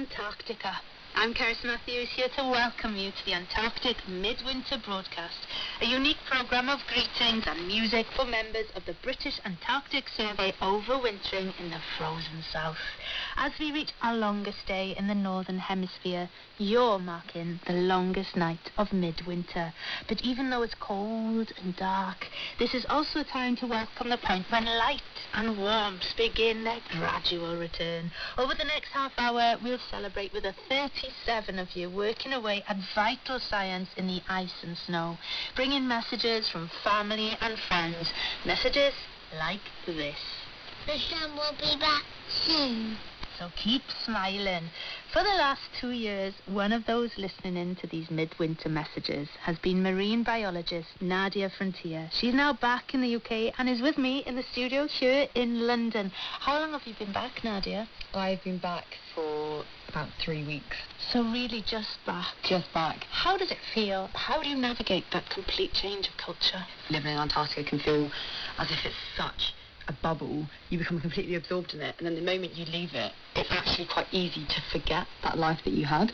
Antarctica. I'm Kirsten Matthews, here to welcome you to the Antarctic Midwinter broadcast, a unique programme of greetings and music for members of the British Antarctic Survey overwintering in the frozen south. As we reach our longest day in the northern hemisphere, you're marking the longest night of midwinter. But even though it's cold and dark, this is also a time to welcome the point when light and warmth begin their gradual return. Over the next half hour, we'll celebrate with 37 of you working away at vital science in the ice and snow, bringing messages from family and friends, messages like this. The sun will be back soon. So keep smiling. For the last 2 years, one of those listening in to these midwinter messages has been marine biologist Nadia Frontier. She's now back in the UK and is with me in the studio here in London. How long have you been back, Nadia? I've been back for about 3 weeks. So really just back? Just back. How does it feel? How do you navigate that complete change of culture? Living in Antarctica can feel as if it's such a bubble. You become completely absorbed in it, and then the moment you leave it, it's actually quite easy to forget that life that you had.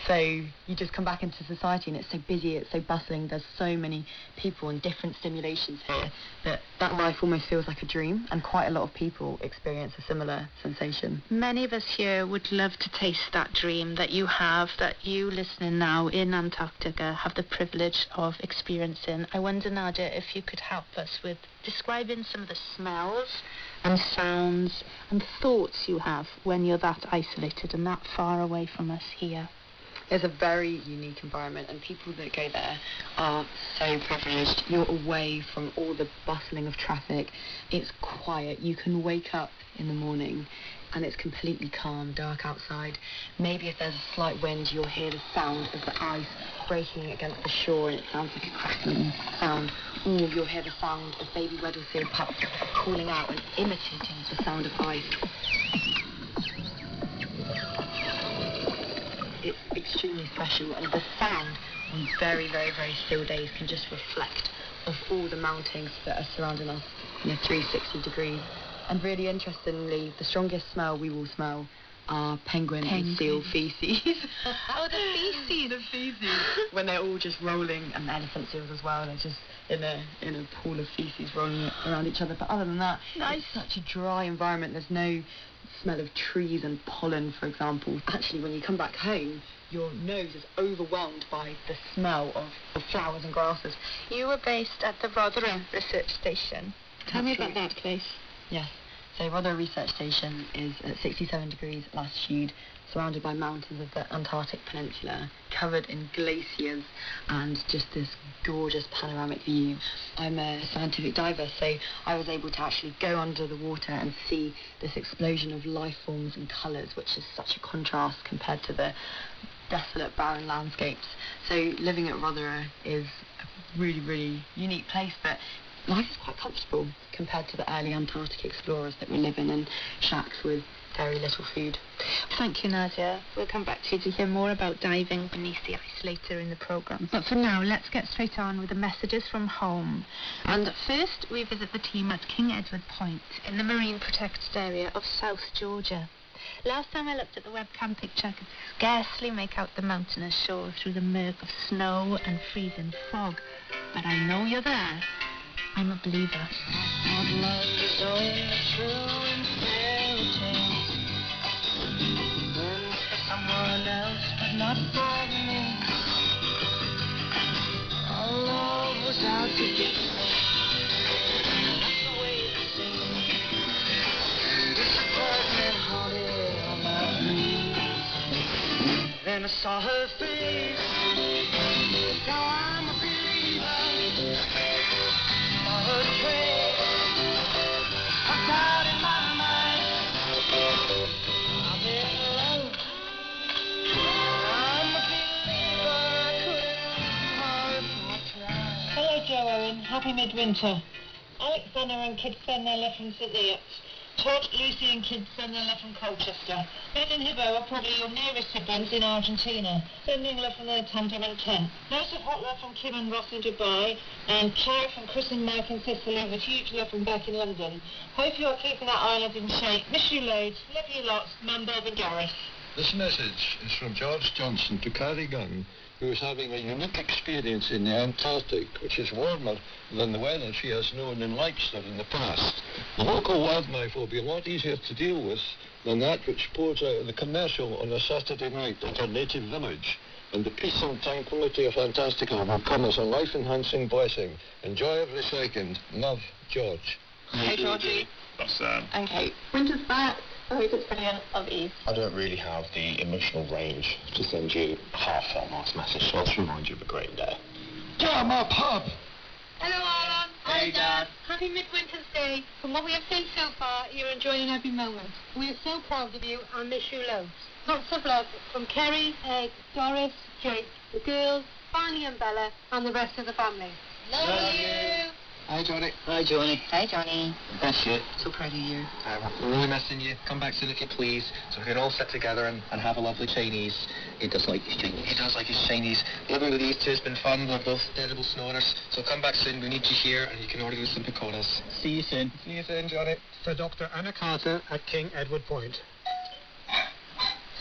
So you just come back into society and it's so busy, it's so bustling, there's so many people and different stimulations here that life almost feels like a dream, and quite a lot of people experience a similar sensation. Many of us here would love to taste that dream that you have, that you listening now in Antarctica have the privilege of experiencing. I wonder, Nadia, if you could help us with describing some of the smells and sounds and thoughts you have when you're that isolated and that far away from us here. It's a very unique environment, and people that go there are so privileged. You're away from all the bustling of traffic. It's quiet. You can wake up in the morning and it's completely calm, dark outside. Maybe if there's a slight wind, you'll hear the sound of the ice breaking against the shore, and it sounds like a crackling sound. Or you'll hear the sound of baby Weddellsfield pups calling out and imitating the sound of ice. It's extremely special, and the sound on very, very, very still days can just reflect off all the mountains that are surrounding us in a 360 degrees. And really interestingly, the strongest smell we will smell are penguin and seal feces. Oh, the feces! The feces. When they're all just rolling, and elephant seals as well, they're just in a pool of feces rolling around each other. But other than that, nice. It's such a dry environment. There's no smell of trees and pollen, for example. Actually, when you come back home, your nose is overwhelmed by the smell of flowers and grasses. You were based at the Rothera Research Station. Tell me about that place. Yes. So Rothera Research Station is at 67 degrees latitude, surrounded by mountains of the Antarctic Peninsula, covered in glaciers and just this gorgeous panoramic view. I'm a scientific diver, so I was able to actually go under the water and see this explosion of life forms and colours, which is such a contrast compared to the desolate, barren landscapes. So living at Rothera is a really, really unique place, but life is quite comfortable compared to the early Antarctic explorers that were living in shacks with very little food. Thank you, Nadia. We'll come back to you to hear more about diving beneath the ice later in the programme. But for now, let's get straight on with the messages from home. And first, we visit the team at King Edward Point in the marine protected area of South Georgia. Last time I looked at the webcam picture, I could scarcely make out the mountainous shore through the murk of snow and freezing fog. But I know you're there. I'm a believer. Love is only true in fairy tales. Then for someone else, but not for me. Our love was out to get me. That's the way it seemed. Disappointment haunted all my dreams. Then I saw her face. Now I'm a believer. A trace of doubt in my mind. I'm in love. I'm a believer. I couldn't hard if I tried. Hello, Joe Owen. Happy midwinter. Alex Banner and Kid Fenella from St. Neots. Todd, Lucy and Kid Fenella from Colchester. Ben and Hibbo are probably your nearest siblings in Argentina. Sending love from the Tandem and Tent. Lots of hot love from Kim and Ross in Dubai. And ciao from Chris and Mike in Sicily with huge love from back in London. Hope you are keeping that island in shape. Miss you loads. Love you lots. Mum, Bob and Gareth. This message is from George Johnson to Carrie Gunn, who is having a unique experience in the Antarctic, which is warmer than the weather she has known in Leicester in the past. The local wildlife will be a lot easier to deal with than that which pours out of the commercial on a Saturday night at her native village. And the peace and tranquility of Antarctica will come as a life-enhancing blessing. Enjoy every second. Love, George. Hey, Georgie. That's Sam. And Kate. Winter's back. I hope it's brilliant. Love you. I don't really have the emotional range to send you a heartfelt nice message, so I'll just remind you of a great day. Damn my pub! Hello, Alan. Hey, Dad. Happy Midwinter's Day. From what we have seen so far, you're enjoying every moment. We are so proud of you and miss you loads. Lots of love from Kerry, Egg, Doris, Jake, the girls, Barney and Bella, and the rest of the family. Love you. Hi, Johnny. Hi, Johnny. Hi, Johnny. That's it. So proud of you. We're really missing you. Come back soon if you please, so we can all sit together and have a lovely Chinese. He does like his Chinese. He does like his Chinese. Living with these two has been fun. We're both terrible snorers. So come back soon. We need you here, and you can order us some picotas. See you soon. See you soon, Johnny. For Dr. Anna Carter at King Edward Point.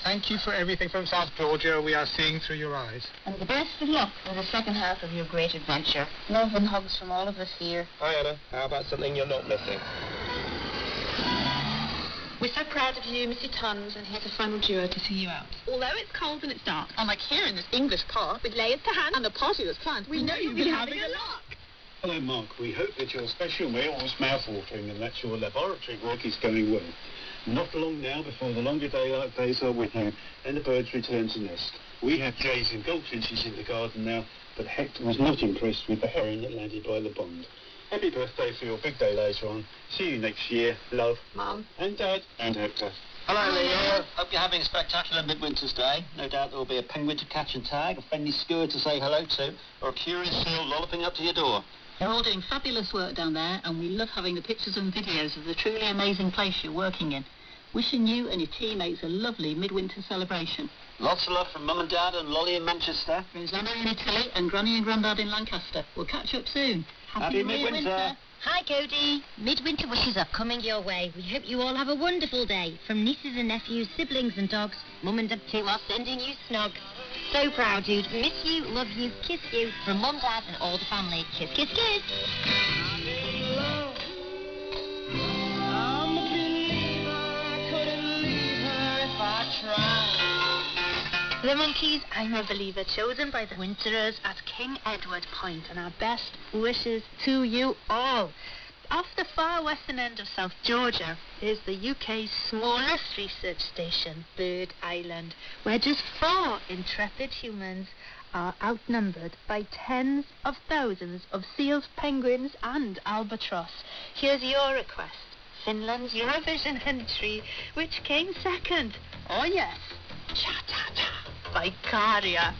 Thank you for everything from South Georgia we are seeing through your eyes. And the best of luck with the second half of your great adventure. Love and hugs from all of us here. Hi, Anna. How about something you're not missing? We're so proud of you, Missy Tons, and here's a final duo to see you out. Although it's cold and it's dark, Unlike here in this English park, with layers to hand, and a party that's planned, we know you'll be having a lark. Hello, Mark. We hope that your special meal was mouth-watering and that your laboratory work is going well. Not long now before the longer daylight days are with you and the birds return to nest. We have jays and goldfinches in the garden now, but Hector was not impressed with the heron that landed by the pond. Happy birthday for your big day later on. See you next year. Love, Mum. and Dad, and Hector. Hello, Leo. Hope you're having a spectacular Midwinter's Day. No doubt there will be a penguin to catch and tag, a friendly skua to say hello to, or a curious seal lolloping up to your door. They're all doing fabulous work down there, and we love having the pictures and videos of the truly amazing place you're working in. Wishing you and your teammates a lovely midwinter celebration. Lots of love from Mum and Dad and Lolly in Manchester. Rosanna in Italy and Granny and Grandad in Lancaster. We'll catch up soon. Happy Midwinter. Hi, Cody. Midwinter wishes are coming your way. We hope you all have a wonderful day. From nieces and nephews, siblings and dogs, Mum and Dad too are sending you snog. So proud, dude. Miss you, love you, kiss you. From Mum, Dad and all the family. Kiss, kiss, kiss. The Monkeys, I'm a Believer, chosen by the Winterers at King Edward Point, and our best wishes to you all. Off the far western end of South Georgia is the UK's smallest research station, Bird Island, where just 4 intrepid humans are outnumbered by tens of thousands of seals, penguins and albatross. Here's your request. Finland's Eurovision entry, which came second. Oh yes, Cha-cha-cha by Karia.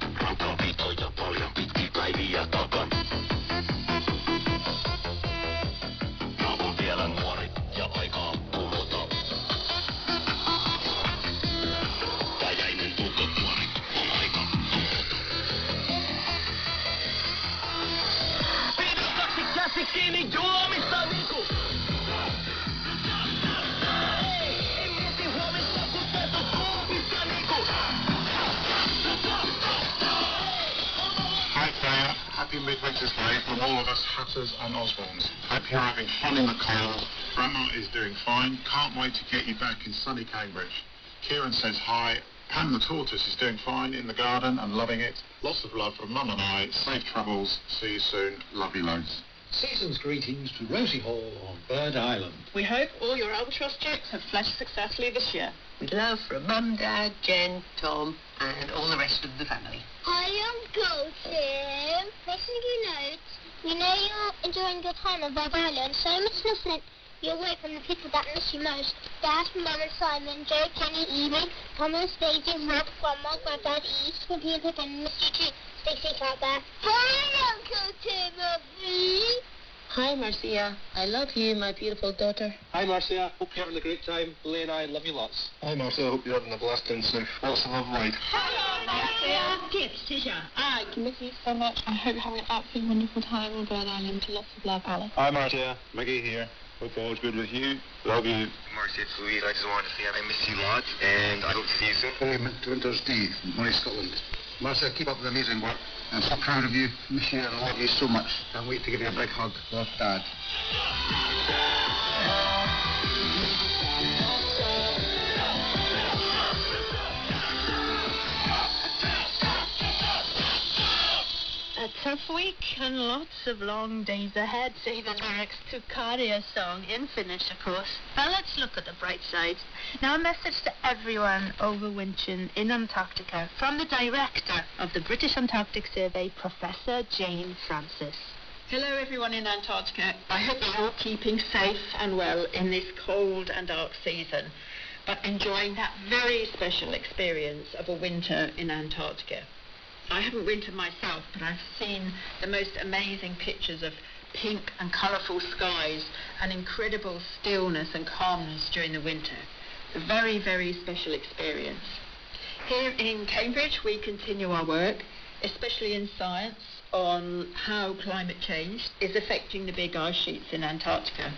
Hi there, happy Midwinter's Day from all of us Hatters and Osborns. Hope you're having fun in the cold. Grandma is doing fine, can't wait to get you back in sunny Cambridge. Kieran says hi. Pam the tortoise is doing fine in the garden and loving it. Lots of love from Mum and I. Safe travels. See you soon. Love you loads. Season's greetings to Rosie Hall on Bird Island. We hope all your albatross chicks have fledged successfully this year. With love from Mum, Dad, Jen, Tom, and all the rest of the family. Hi, Uncle Tim. Making you note, we know you're enjoying your time on Bob Island, so much nothing. You're away from the people that miss you most. Dad, Mum and Simon, Joe, Kenny, Evie, Thomas, Daisy, Rob, Grandma, Granddad, Eve, Squimpy and Pippin, miss you too. Stay safe out there. Hi, Uncle Timothy. Hi, Marcia. I love you, my beautiful daughter. Hi, Marcia. Hope you're having a great time. Lee and I love you lots. Hi, Marcia. Hope you're having a blast in South. Lots of love, right? Hello, Marcia. Gifts, Tisha. I miss you so much. I hope you're having an absolutely wonderful time on Bird Island. Lots of love, Alice. Hi, Marcia. Maggie here. Hope all's good with you. Love you. Marcy, Louise, I just wanted to say I miss you lads, and I hope to see you soon. Hey, Midwinter's Day from Money Scotland. Marcia, keep up the amazing work. I'm so proud of you. Miss you and I love you so much. Can't wait to give you a big hug. Love, Dad. A tough week and lots of long days ahead, say the lyrics to Cardia's song in Finnish, of course. But let's look at the bright side. Now, a message to everyone overwintering in Antarctica from the director of the British Antarctic Survey, Professor Jane Francis. Hello everyone in Antarctica. I hope you're all keeping safe and well in this cold and dark season, but enjoying that very special experience of a winter in Antarctica. I haven't wintered myself, but I've seen the most amazing pictures of pink and colourful skies and incredible stillness and calmness during the winter. A very, very special experience. Here in Cambridge, we continue our work, especially in science, on how climate change is affecting the big ice sheets in Antarctica.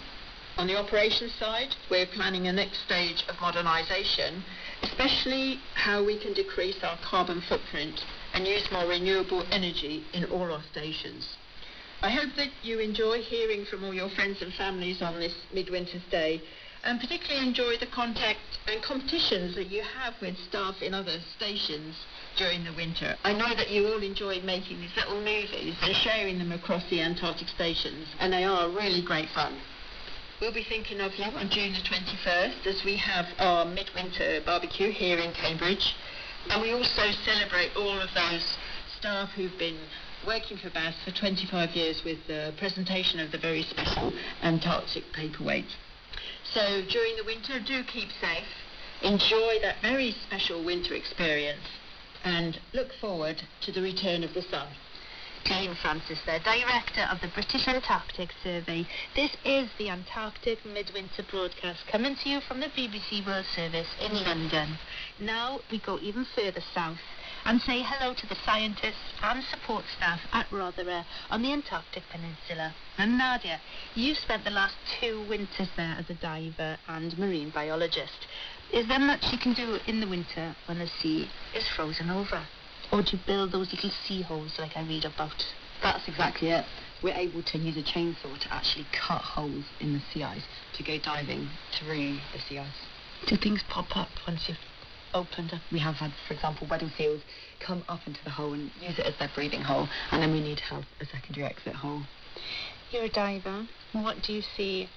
On the operations side, we're planning a next stage of modernisation, especially how we can decrease our carbon footprint and use more renewable energy in all our stations. I hope that you enjoy hearing from all your friends and families on this Midwinter's Day, and particularly enjoy the contact and competitions that you have with staff in other stations during the winter. I know that you all enjoy making these little movies and sharing them across the Antarctic stations, and they are really great fun. We'll be thinking of you on June the 21st as we have our midwinter barbecue here in Cambridge. And we also celebrate all of those staff who've been working for BAS for 25 years with the presentation of the very special Antarctic paperweight. So during the winter, do keep safe, enjoy that very special winter experience, and look forward to the return of the sun. Jane Francis there, director of the British Antarctic Survey. This is the Antarctic Midwinter broadcast coming to you from the BBC World Service in London. Now we go even further south and say hello to the scientists and support staff at Rotherham on the Antarctic Peninsula. And Nadia, you've spent the last 2 winters there as a diver and marine biologist. Is there much you can do in the winter when the sea is frozen over? Or do you build those little sea holes like I read about? That's exactly it. We're able to use a chainsaw to actually cut holes in the sea ice to go diving through the sea ice. Do things pop up once you've opened up? We have had, for example, wedding seals come up into the hole and use it as their breathing hole, and then we need to have a secondary exit hole. You're a diver. What do you see?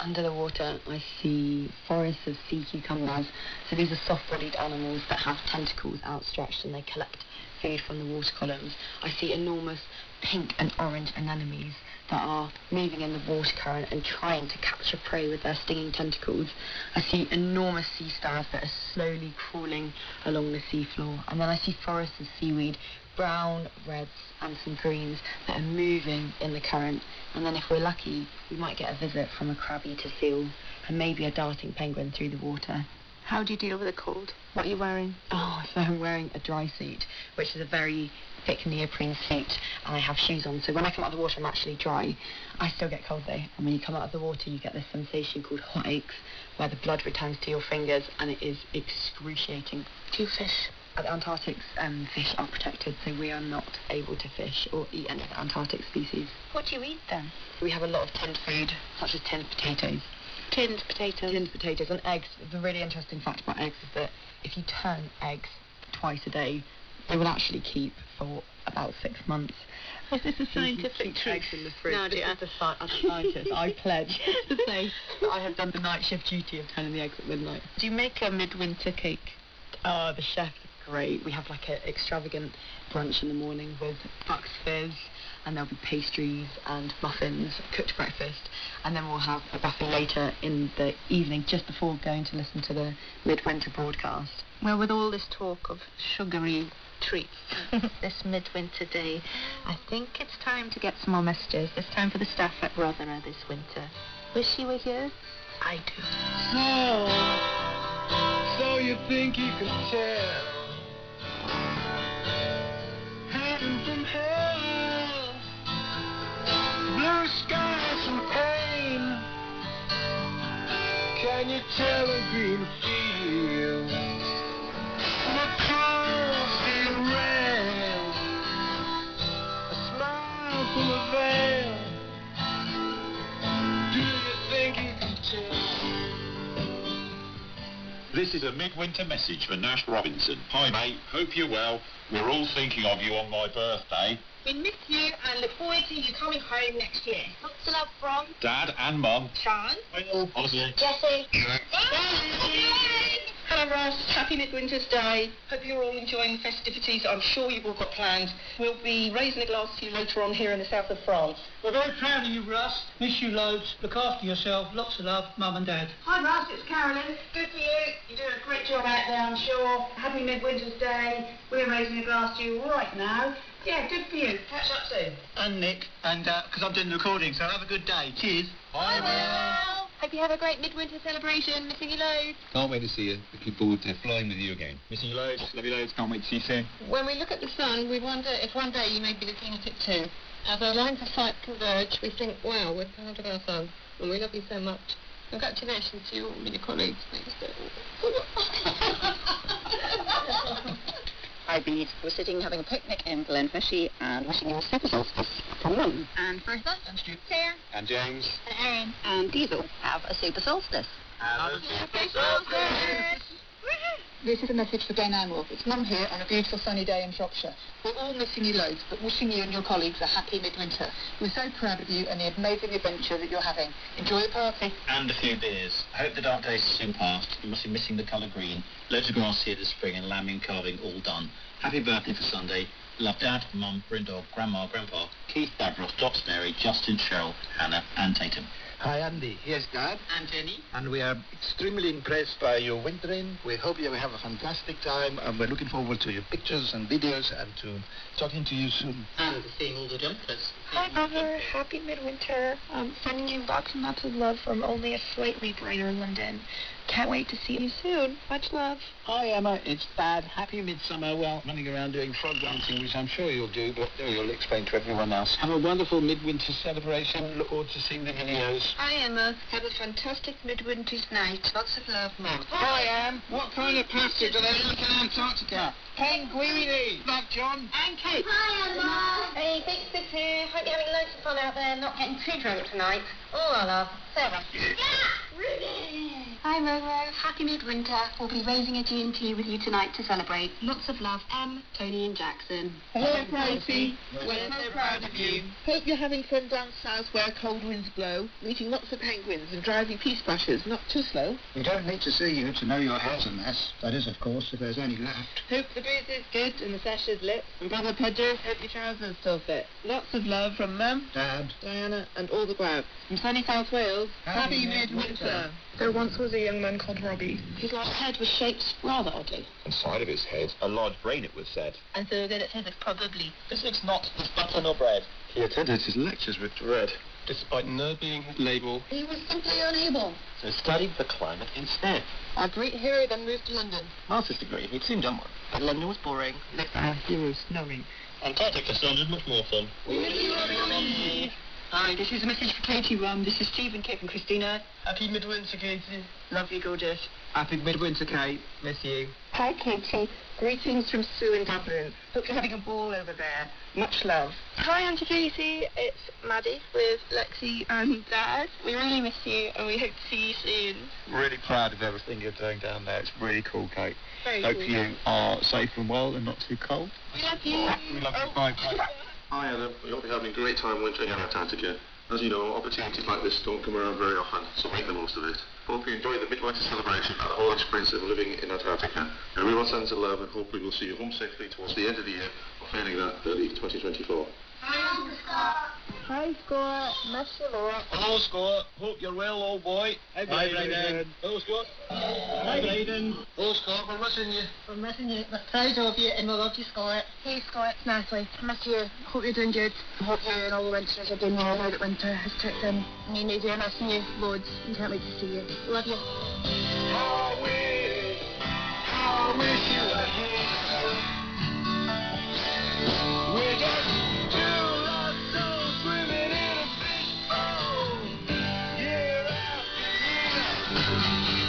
Under the water, I see forests of sea cucumbers. So these are soft-bodied animals that have tentacles outstretched and they collect food from the water columns. I see enormous pink and orange anemones that are moving in the water current and trying to capture prey with their stinging tentacles. I see enormous sea stars that are slowly crawling along the seafloor. And then I see forests of seaweed, brown, reds and some greens that are moving in the current. And then if we're lucky, we might get a visit from a crab-eater seal and maybe a darting penguin through the water. How do you deal with the cold? What are you wearing? Oh, so I'm wearing a dry suit, which is a very thick neoprene suit, and I have shoes on, so when I come out of the water I'm actually dry. I still get cold though, and when you come out of the water you get this sensation called hot aches, where the blood returns to your fingers, and it is excruciating. Do you fish? At the Antarctic, fish are protected, so we are not able to fish or eat any of the Antarctic species. What do you eat then? We have a lot of tinned food, such as tinned potatoes. Tinned potatoes? Tinned potatoes and eggs. The really interesting fact about eggs is that if you turn eggs twice a day, they will actually keep for about 6 months. Is this a scientific truth? Eggs in the fridge. Nadia. As a scientist, I pledge to say that I have done the night shift duty of turning the eggs at midnight. Do you make a midwinter cake? Oh, the chef is great. We have like an extravagant brunch in the morning with bucks fizz, and there'll be pastries and muffins, cooked breakfast, and then we'll have a buffet later in the evening just before going to listen to the midwinter broadcast. Well, with all this talk of sugary treats this midwinter day, I think it's time to get some more messages. It's time for the staff at Rotherham this winter. Wish you were here? I do. So you think you can tell? Heaven from hell, blue skies and pain, when you tell a green field the cows feel red, a smile from a veil. Do you think you can tell? This is a midwinter message for Nash Robinson. Hi mate, hope you're well. We're all thinking of you on my birthday. We miss you and look forward to you coming home next year. Lots of love from Dad and Mum. Sean. Will. Ozzy. Jessie. Hello Ross, happy Midwinter's Day. Hope you're all enjoying the festivities. I'm sure you've all got plans. We'll be raising a glass to you later on here in the south of France. We're very proud of you, Russ. Miss you loads. Look after yourself. Lots of love, Mum and Dad. Hi Russ, it's Carolyn. Good for you. You're doing a great job out there, I'm sure. Happy Midwinter's Day. We're raising a glass to you right now. Yeah, good for you. Catch up soon. And Nick, and because I'm doing the recording, so have a good day. Cheers. Bye, Will. Hope you have a great midwinter celebration. Missing you loads. Can't wait to see you. Looking forward to flying with you again. Missing you loads. Love you loads. Can't wait to see you soon. When we look at the sun, we wonder if one day you may be looking at it too. As our lines of sight converge, we think, wow, we're proud of our sun, and we love you so much. Congratulations to you all and your colleagues. Hi, Bede. We're sitting having a picnic in Glenfishie and wishing you a super solstice from Mum. And Bertha. And Stu. Claire. And James. And Erin. And Diesel. Have a super solstice. Have a super solstice. This is a message for Glen Anwell. It's Mum here on a beautiful sunny day in Shropshire. We're all missing you loads, but wishing you and your colleagues a happy midwinter. We're so proud of you and the amazing adventure that you're having. Enjoy the party. And a few beers. I hope the dark days are soon past. You must be missing the colour green. Loads of grass here this spring and lambing carving all done. Happy birthday for Sunday. Love Dad, Mum, Brindog, Grandma, Grandpa, Keith, Davros, Dots, Mary, Justin, Cheryl, Hannah and Tatum. Hi Andy, here's Dad. And Jenny. And we are extremely impressed by your wintering. We hope you will have a fantastic time and we're looking forward to your pictures and videos and to talking to you soon. And seeing all the jumpers. Hi Mother, happy midwinter. Sending you lots and lots of love from only a slightly brighter London. Can't wait to see you soon. Much love. Hi Emma, it's Dad. Happy midsummer. Well, running around doing frog dancing, which I'm sure you'll do, but you'll explain to everyone else. Have a wonderful midwinter celebration. Look forward to seeing the videos. Hi Emma, have a fantastic midwinter's night. Lots of love, Mum. Hi Em. What kind of passage are they like in Antarctica? Penguini. Love John. And Kate. Hi, Emma. Hey, Big Sis here. Hope you're having loads of fun out there, not getting too drunk tonight. All our love, Sarah. Yeah, Ruby. Hi Roro, happy midwinter. We'll be raising a G&T with you tonight to celebrate. Lots of love, Em, Tony and Jackson. Hello, Pricey. We're so proud of you. Hope you're having fun down south where cold winds blow, meeting lots of penguins and driving peace bushers, not too slow. We don't need to see you to know your house a mess. That is, of course, if there's any left. Hope the booze is good and the sesh is lit. And Brother Pedro, hope your trousers still fit. Lots of love from Mum, Dad, Diana and all the crowd. From sunny South Wales, happy midwinter. There once was a young man called Robbie. His large head was shaped rather oddly. Inside of his head, a large brain, it was said. And so then it says it's probably Physics not, is butter nor bread. He attended his lectures with dread. Despite not being his label, he was simply unable. so studied the climate instead. Our great hero then moved to London. Master's degree, he'd soon done one. But London was boring. Let our hero snowing. Antarctica sounded much more fun. Hi, this is a message for Katie Rum. This is Stephen, Kate and Christina. Happy midwinter, Katie. Love you, gorgeous. Happy midwinter, Kate. Miss you. Hi Katie, greetings from Sue in Dublin. Hope you're having a ball over there. Much love. Hi Auntie Katie, it's Maddie with Lexi and Dad. We really miss you and we hope to see you soon. Really proud of everything you're doing down there. It's really cool, Kate. Very Hope cool. you are safe and well and not too cold. We love you. We love you. Bye. Hi Adam, we hope you're having a great time wintering in Antarctica. As you know, opportunities like this don't come around very often, so make the most of it. Hope you enjoy the midwinter celebration and the whole experience of living in Antarctica. Everyone sends a love and hopefully we'll see you home safely towards the end of the year, or failing that, early 2024. Hi, Uncle Scott. Hi Scott, miss you lot. Hello, Scott. Hope you're well, old boy. Hi, Brayden. Hello, Scott. Hi, Brayden. Hello, Scott. We're missing you. We're missing you. We're proud of you and we love you, Scott. Hey Scott, it's Natalie. I miss you. Hope you're doing good. Hope you and all the winterers are doing well now that winter has kicked in. Me and Nadine are missing you loads and can't wait to see you. Love you. How I wish you were here. We're just two lost souls swimming in a fishbowl, year after year.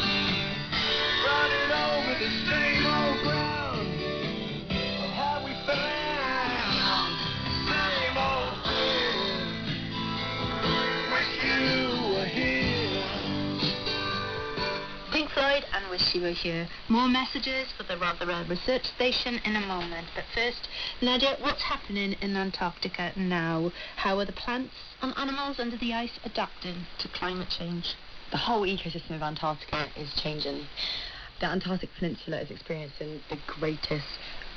wish you were here. More messages for the Rothera research station in a moment. But first, Nadia, what's happening in Antarctica now? How are the plants and animals under the ice adapting to climate change? The whole ecosystem of Antarctica is changing. The Antarctic Peninsula is experiencing the greatest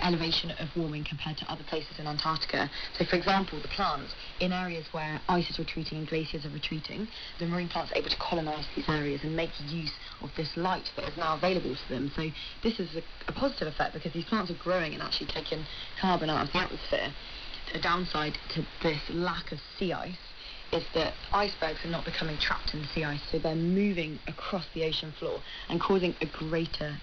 elevation of warming compared to other places in Antarctica. So, for example, the plants in areas where ice is retreating and glaciers are retreating, the marine plants are able to colonise these areas and make use of this light that is now available to them. So this is a positive effect because these plants are growing and actually taking carbon out of the atmosphere. The downside to this lack of sea ice is that icebergs are not becoming trapped in the sea ice, so they're moving across the ocean floor and causing a greater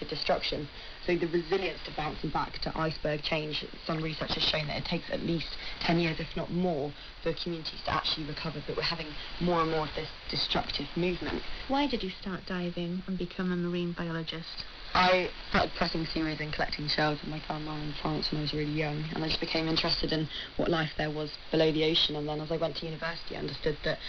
destruction. So the resilience to bouncing back to iceberg change, some research has shown that it takes at least 10 years, if not more, for communities to actually recover, but we're having more and more of this destructive movement. Why did you start diving and become a marine biologist? I started pressing seaweeds and collecting shells with my grandma in France when I was really young, and I just became interested in what life there was below the ocean. And then as I went to university, I understood that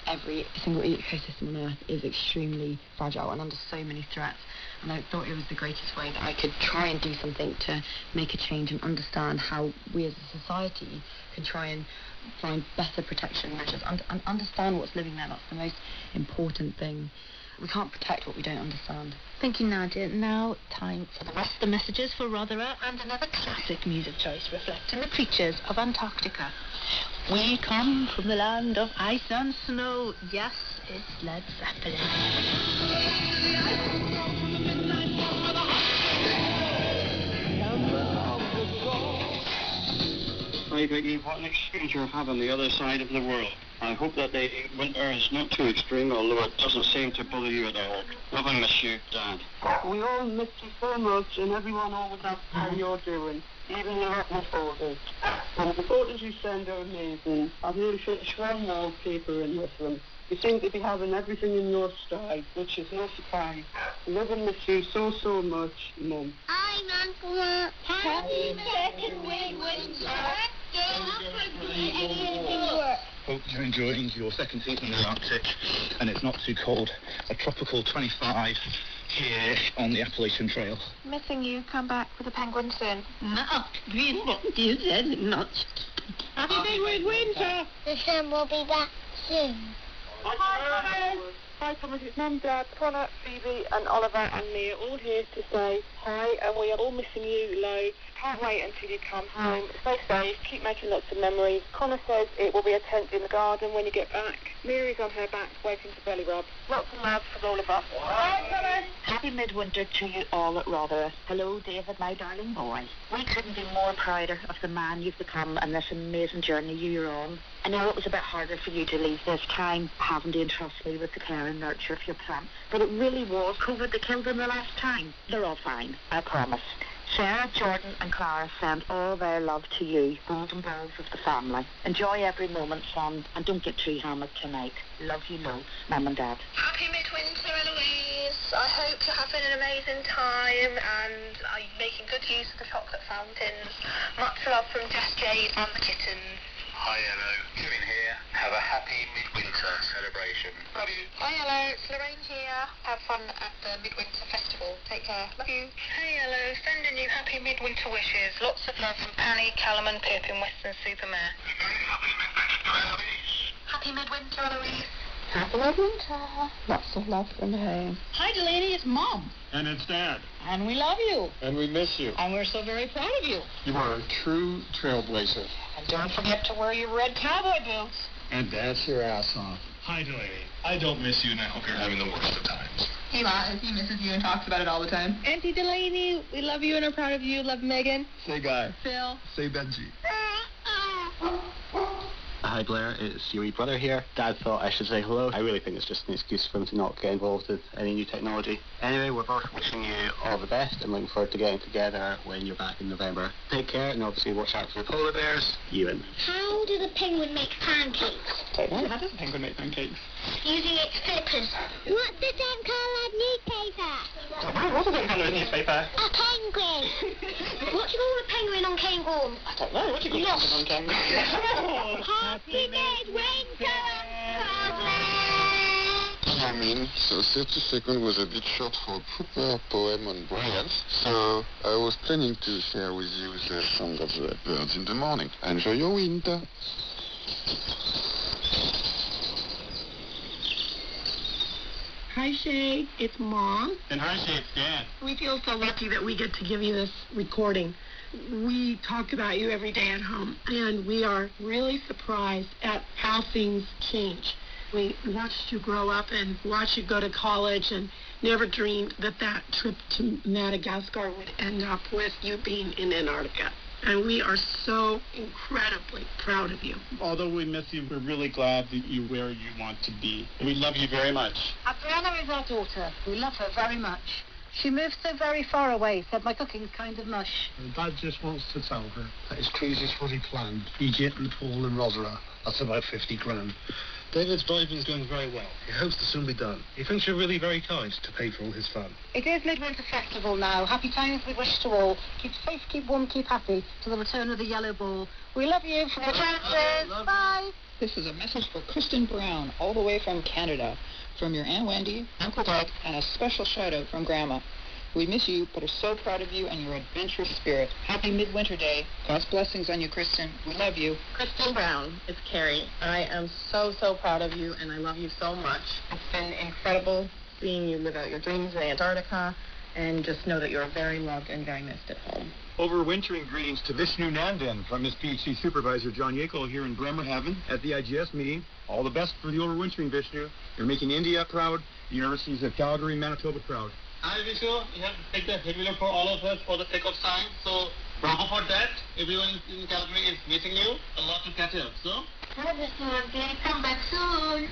every single ecosystem on Earth is extremely fragile and under so many threats. And I thought it was the greatest way that I could try and do something to make a change and understand how we as a society can try and find better protection measures and understand what's living there. That's the most important thing. We can't protect what we don't understand. Thank you, Nadia. Now, time for the rest of the messages for Rothera and another classic music choice reflecting the creatures of Antarctica. We come from the land of ice and snow. Yes, it's Led Zeppelin. Hi, Vicky. What an experience you're having on the other side of the world. I hope that the winter is not too extreme, although it doesn't seem to bother you at all. Love and miss you, Dad. We all miss you so much, and everyone always asks how you're doing, even your little photos. And the photos you send are amazing. I've nearly finished one wallpaper in with them. You seem to be having everything in your stride, which is no surprise. Love and miss you so much, Mum. I'm Uncle Mark. Happy second Midwinter. Hope you're enjoying your second season in the Arctic, and it's not too cold. A tropical 25 here on the Appalachian Trail. Missing you. Come back with the penguin soon. No, you said not. Happy Midwinter. The sun will be back soon. Hi, Thomas. It's Mum, Dad, Connor, Phoebe, and Oliver and me are all here to say hi, and we are all missing you loads. Can't wait until you come home. Stay safe. Keep making lots of memories. Connor says it will be a tent in the garden when you get back. Mary's on her back waiting for belly rub. Lots of love for all of us. Bye, Connor. Happy Midwinter to you all at Rothera. Hello, David, my darling boy. We couldn't be more prouder of the man you've become and this amazing journey you're on. I know it was a bit harder for you to leave this time, having to entrust me with the care and nurture of your plants, but it really was COVID that killed them the last time. They're all fine, I promise. Sarah, Jordan and Clara send all their love to you, golden balls of the family. Enjoy every moment, son, and don't get too hammered tonight. Love you loads, Mum and Dad. Happy Midwinter, Eloise. I hope you're having an amazing time and are making good use of the chocolate fountains. Much love from Jess Jade and the kitten. Hi, hello. Kevin here. Have a happy Midwinter celebration. Love you. Hi, hello. It's Lorraine here. Have fun at the Midwinter Festival. Take care. Love you. Hey, hello. Sending you happy Midwinter wishes. Lots of love from Annie, Callum and Pip in Western Supermare. Happy Midwinter, Eloise. Happy Midwinter. Lots of love from her. Hi, Delaney, it's Mom. And it's Dad. And we love you. And we miss you. And we're so very proud of you. You are a true trailblazer. And don't forget to wear your red cowboy boots. And dance your ass off. Hi, Delaney. I don't miss you, and I hope you're having the worst of times. He lies. He misses you and talks about it all the time. Auntie Delaney, we love you and are proud of you. Love Megan. Say Guy. Phil. Say Benji. Hi Blair, it's your wee brother here. Dad thought I should say hello. I really think it's just an excuse for him to not get involved with any new technology. Anyway, we're both wishing you all the best and looking forward to getting together when you're back in November. Take care and obviously watch out for the polar bears. Ewan. How does a penguin make pancakes? How does a penguin make pancakes? Using its flippers. What's the same coloured newspaper? What's the same coloured newspaper? A penguin. What do you call a penguin on Cairngorm? I don't know. What do you call a penguin on Cairngorm? Happy Midwinter, Scotland! came in, so 30 seconds was a bit short for a proper poem on brilliance. So I was planning to share with you the song of the birds in the morning. Enjoy your winter. Hi, Shay. It's Mom. And hi, Shay. It's Dad. We feel so lucky that we get to give you this recording. We talk about you every day at home, and we are really surprised at how things change. We watched you grow up and watched you go to college and never dreamed that that trip to Madagascar would end up with you being in Antarctica. And we are so incredibly proud of you. Although we miss you, we're really glad that you're where you want to be. And we love you very much. Adriana is our daughter. We love her very much. She moved so very far away, said my cooking's kind of mush. And Dad just wants to tell her that his cruise is fully planned. Egypt, Nepal and Rosara. That's about 50 grand. David's driving's going very well. He hopes to soon be done. He thinks you're really very kind to pay for all his fun. It is Midwinter Festival now. Happy times we wish to all. Keep safe, keep warm, keep happy. To the return of the yellow ball. We love you from the chances. Bye. This is a message for Kristen Brown, all the way from Canada. From your Aunt Wendy, Uncle Doug, and a special shout-out from Grandma. We miss you, but are so proud of you and your adventurous spirit. Happy Midwinter Day. God's blessings on you, Kristen. We love you. Kristen Brown, it's Carrie. I am so, so proud of you, and I love you so much. It's been incredible seeing you live out your dreams in Antarctica, and just know that you're very loved and very missed at home. Overwintering greetings to Vishnu Nandan from his PhD supervisor, John Yackel, here in Bremerhaven at the IGS meeting. All the best for the overwintering, Vishnu. You're making India proud, the universities of Calgary and Manitoba proud. Hi, Vishnu. You have to take the heavy load for all of us for the sake of science. So, bravo for that. Everyone in Calgary is missing you. A lot to catch up. So, Hi, Vishnu. I'm going to come back soon.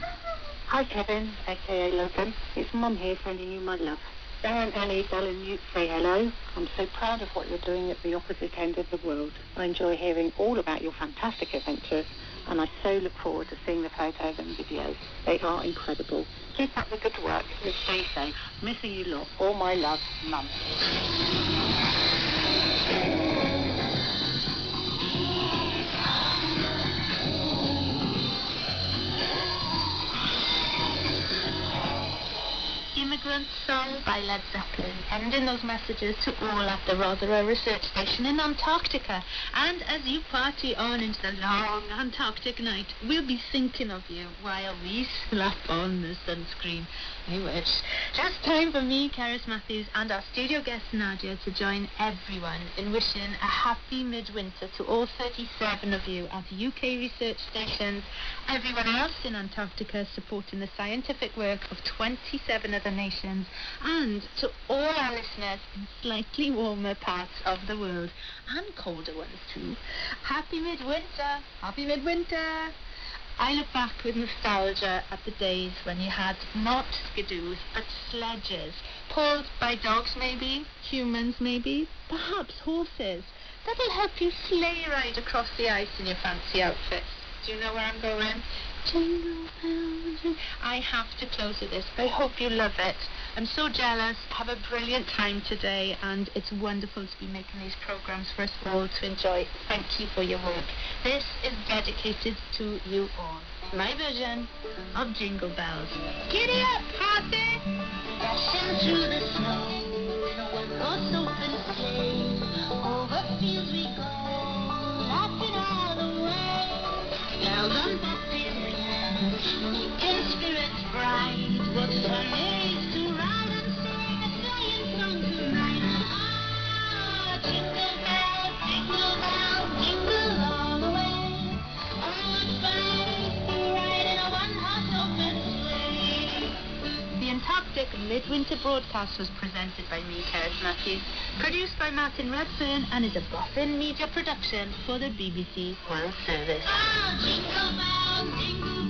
Hi, Kevin, aka Logan. It's Mum here sending you my love. Darren, Annie, Ellen, you say hello. I'm so proud of what you're doing at the opposite end of the world. I enjoy hearing all about your fantastic adventures, and I so look forward to seeing the photos and videos. They are incredible. Keep up the good work and stay safe. Missing you lot. All my love, Mum. Immigrant Song by Led Zeppelin, sending those messages to all at the Rosara Research Station in Antarctica. And as you party on into the long Antarctic night, we'll be thinking of you while we slap on the sunscreen. I wish. Just time for me, Karis Matthews, and our studio guest Nadia to join everyone in wishing a happy midwinter to all 37 of you at UK research stations, everyone else in Antarctica supporting the scientific work of 27 other nations, and to all our listeners in slightly warmer parts of the world, and colder ones too. Happy midwinter! Happy midwinter! I look back with nostalgia at the days when you had not skidoos, but sledges, pulled by dogs maybe, humans maybe, perhaps horses. That'll help you sleigh ride across the ice in your fancy outfits. Do you know where I'm going? Jingle bells, jingle. I have to close with this. I hope you love it. I'm so jealous. Have a brilliant time today, and it's wonderful to be making these programs for us all to enjoy. Thank you for your work. This is dedicated to you all. My version of Jingle Bells. Giddy up, party! Dashing through the snow, boats open sleigh, over fields we go, laughing all the way. Bells on buses ring, making spirits bright. What fun it is to ride and sing a sleighing song tonight. Ah, jingle bells, jingle all the way. Oh, what fun it is to ride in a one-horse open sleigh. The Antarctic Midwinter broadcast was presented by me, Karis Matthews, produced by Martin Redfern, and is a Boffin Media production for the BBC World Service. Ah, jingle bells, jingle